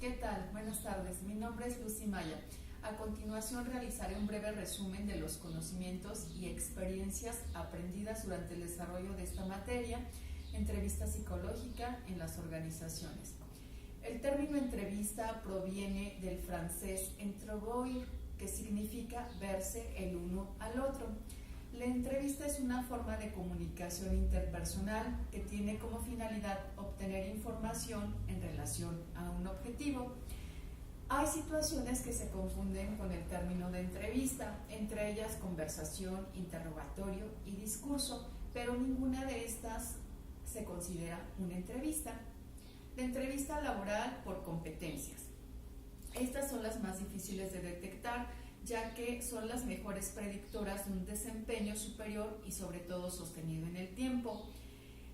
¿Qué tal? Buenas tardes. Mi nombre es Lucy Maya. A continuación realizaré un breve resumen de los conocimientos y experiencias aprendidas durante el desarrollo de esta materia, entrevista psicológica en las organizaciones. El término entrevista proviene del francés entrevoir, que significa verse el uno al otro. La entrevista es una forma de comunicación interpersonal que tiene como finalidad obtener información en relación a un objetivo. Hay situaciones que se confunden con el término de entrevista, entre ellas conversación, interrogatorio y discurso, pero ninguna de estas se considera una entrevista. La entrevista laboral por competencias. Estas son las más difíciles de detectar, ya que son las mejores predictoras de un desempeño superior y sobre todo sostenido en el tiempo.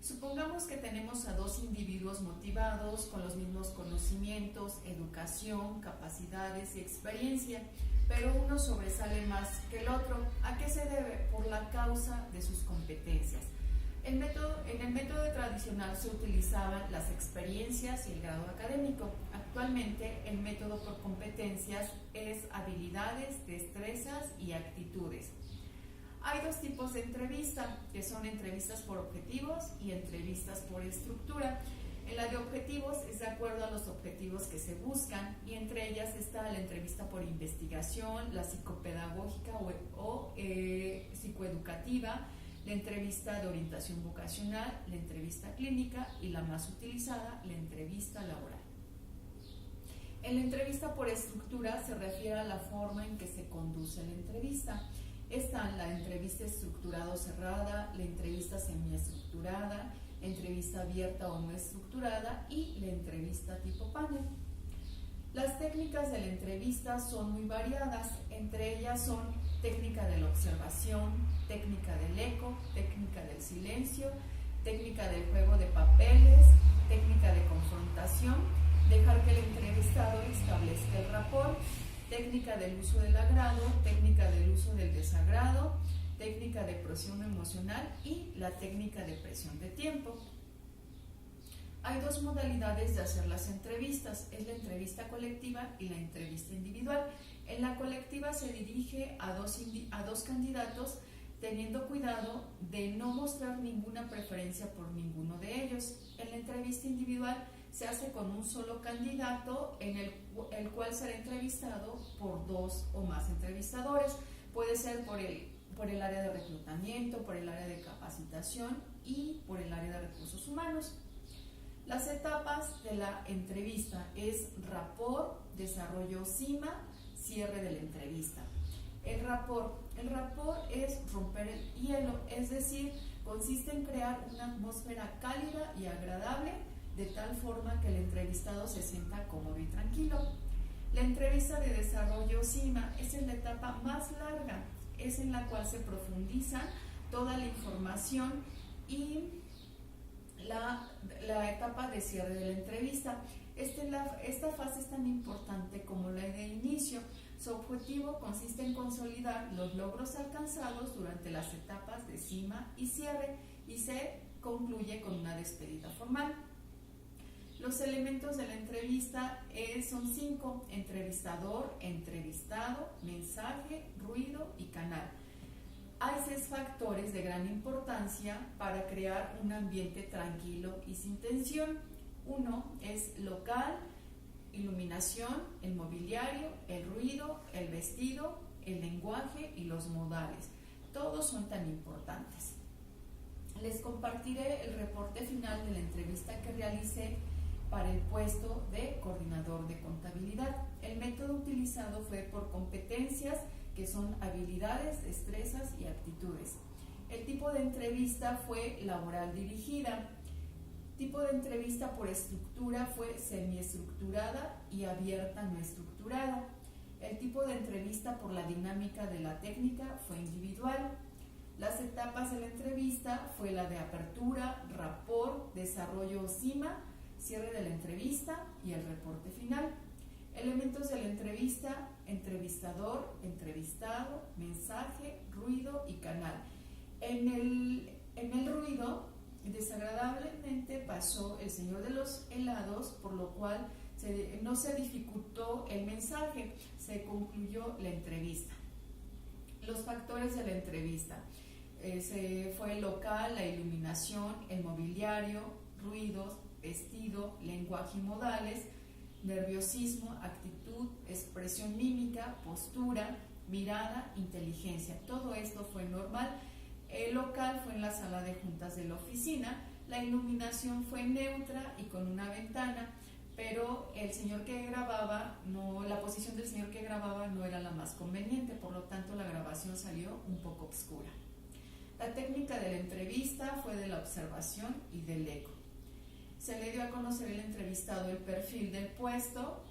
Supongamos que tenemos a dos individuos motivados con los mismos conocimientos, educación, capacidades y experiencia, pero uno sobresale más que el otro. ¿A qué se debe? Por la causa de sus competencias. En el método tradicional se utilizaban las experiencias y el grado académico. Actualmente el método por competencias es habilidades, destrezas y actitudes. Hay dos tipos de entrevista, que son entrevistas por objetivos y entrevistas por estructura. En la de objetivos es de acuerdo a los objetivos que se buscan, y entre ellas está la entrevista por investigación, la psicopedagógica o psicoeducativa, la entrevista de orientación vocacional, la entrevista clínica y la más utilizada, la entrevista laboral. En la entrevista por estructura se refiere a la forma en que se conduce la entrevista. Están la entrevista estructurada o cerrada, la entrevista semiestructurada, entrevista abierta o no estructurada y la entrevista tipo panel. Las técnicas de la entrevista son muy variadas, entre ellas son técnica de la observación, técnica del eco, técnica del silencio, técnica del juego de papeles, técnica de confrontación, dejar que el entrevistado establezca el rapport, técnica del uso del agrado, técnica del uso del desagrado, técnica de presión emocional y la técnica de presión de tiempo. Hay dos modalidades de hacer las entrevistas, es la entrevista colectiva y la entrevista individual. En la colectiva se dirige a dos candidatos, teniendo cuidado de no mostrar ninguna preferencia por ninguno de ellos. En la entrevista individual se hace con un solo candidato, en el cual será entrevistado por dos o más entrevistadores. Puede ser por el área de reclutamiento, por el área de capacitación y por el área de recursos humanos. Las etapas de la entrevista es rapport, desarrollo cima, cierre de la entrevista. El rapport es romper el hielo, es decir, consiste en crear una atmósfera cálida y agradable de tal forma que el entrevistado se sienta cómodo y tranquilo. La entrevista de desarrollo cima es la etapa más larga, es en la cual se profundiza toda la información, y la etapa de cierre de la entrevista. Esta fase es tan importante como la de inicio. Su objetivo consiste en consolidar los logros alcanzados durante las etapas de cima y cierre, y se concluye con una despedida formal. Los elementos de la entrevista son 5: entrevistador, entrevistado, mensaje, ruido y canal. Hay 6 factores de gran importancia para crear un ambiente tranquilo y sin tensión. 1 es local, iluminación, el mobiliario, el ruido, el vestido, el lenguaje y los modales. Todos son tan importantes. Les compartiré el reporte final de la entrevista que realicé para el puesto de coordinador de contabilidad. El método utilizado fue por competencias, que son habilidades, destrezas y actitudes. El tipo de entrevista fue laboral dirigida. Tipo de entrevista por estructura fue semiestructurada y abierta no estructurada. El tipo de entrevista por la dinámica de la técnica fue individual. Las etapas de la entrevista fue la de apertura, rapport, desarrollo cima, cierre de la entrevista y el reporte final. Elementos de la entrevista: entrevistador, entrevistado, mensaje, ruido y canal. En el ruido, desagradablemente pasó el señor de los helados, por lo cual No se dificultó el mensaje, se concluyó la entrevista. Los factores de la entrevista. Fue el local, la iluminación, el mobiliario, ruidos, vestido, lenguaje y modales, nerviosismo, actitud, expresión mímica, postura, mirada, inteligencia. Todo esto fue normal. El local fue en la sala de juntas de la oficina. La iluminación fue neutra y con una ventana, pero el señor que grababa, la posición del señor que grababa no era la más conveniente, por lo tanto la grabación salió un poco oscura. La técnica de la entrevista fue de la observación y del eco. Se le dio a conocer al entrevistado el perfil del puesto,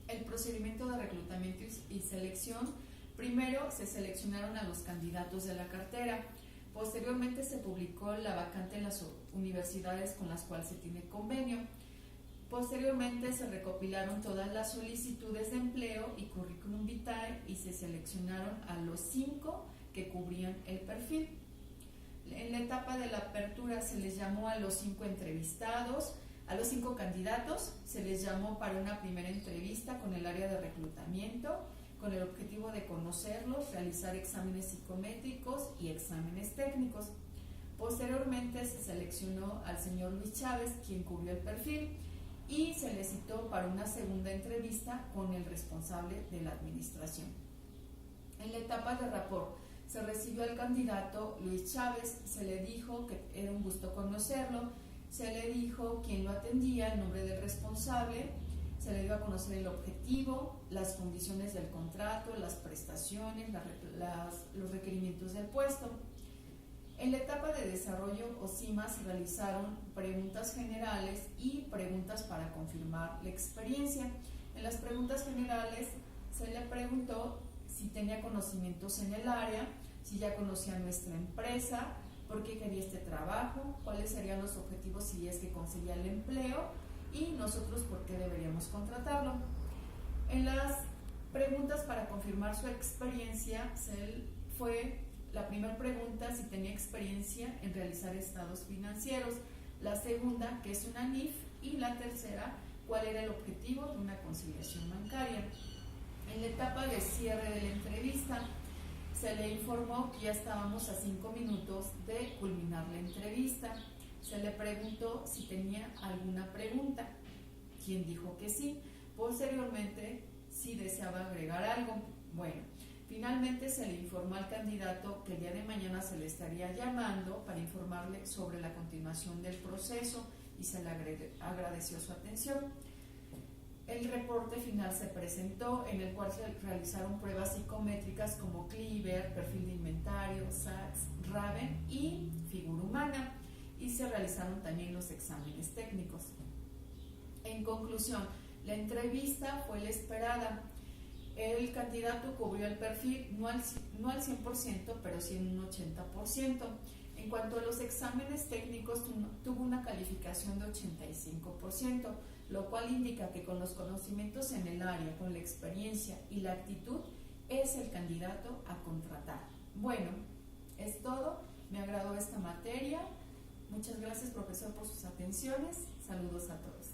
el procedimiento de reclutamiento y selección. Primero se seleccionaron a los candidatos de la cartera. Posteriormente se publicó la vacante en las universidades con las cuales se tiene convenio. Posteriormente se recopilaron todas las solicitudes de empleo y currículum vitae y se seleccionaron a los 5 que cubrían el perfil. En la etapa de la apertura se les llamó a los 5 entrevistados, a los 5 candidatos se les llamó para una primera entrevista con el área de reclutamiento, con el objetivo de conocerlos, realizar exámenes psicométricos y exámenes técnicos. Posteriormente se seleccionó al señor Luis Chávez, quien cubrió el perfil, y se le citó para una segunda entrevista con el responsable de la administración. En la etapa de rapport se recibió al candidato Luis Chávez, se le dijo que era un gusto conocerlo, se le dijo quién lo atendía, el nombre del responsable, se le dio a conocer el objetivo, las condiciones del contrato, las prestaciones, los requerimientos del puesto. En la etapa de desarrollo OSIMA se realizaron preguntas generales y preguntas para confirmar la experiencia. En las preguntas generales se le preguntó si tenía conocimientos en el área, si ya conocía nuestra empresa, por qué quería este trabajo, cuáles serían los objetivos si es que conseguía el empleo y nosotros por qué deberíamos contratarlo. En las preguntas para confirmar su experiencia fue la primera pregunta si tenía experiencia en realizar estados financieros, la segunda que es una NIF y la tercera cuál era el objetivo de una conciliación bancaria. En la etapa de cierre de la entrevista se le informó que ya estábamos a 5 minutos de culminar la entrevista. Se le preguntó si tenía alguna pregunta, quien dijo que sí. Posteriormente, si deseaba agregar algo. Bueno, finalmente se le informó al candidato que el día de mañana se le estaría llamando para informarle sobre la continuación del proceso y se le agradeció su atención. El reporte final se presentó, en el cual se realizaron pruebas psicométricas como Cliver, perfil de inventario, SATS, Raven y figura humana, y se realizaron también los exámenes técnicos. En conclusión, la entrevista fue la esperada. El candidato cubrió el perfil no al 100%, pero sí en un 80%. En cuanto a los exámenes técnicos, tuvo una calificación de 85%, lo cual indica que con los conocimientos en el área, con la experiencia y la actitud, es el candidato a contratar. Bueno, es todo. Me agradó esta materia. Muchas gracias, profesor, por sus atenciones. Saludos a todos.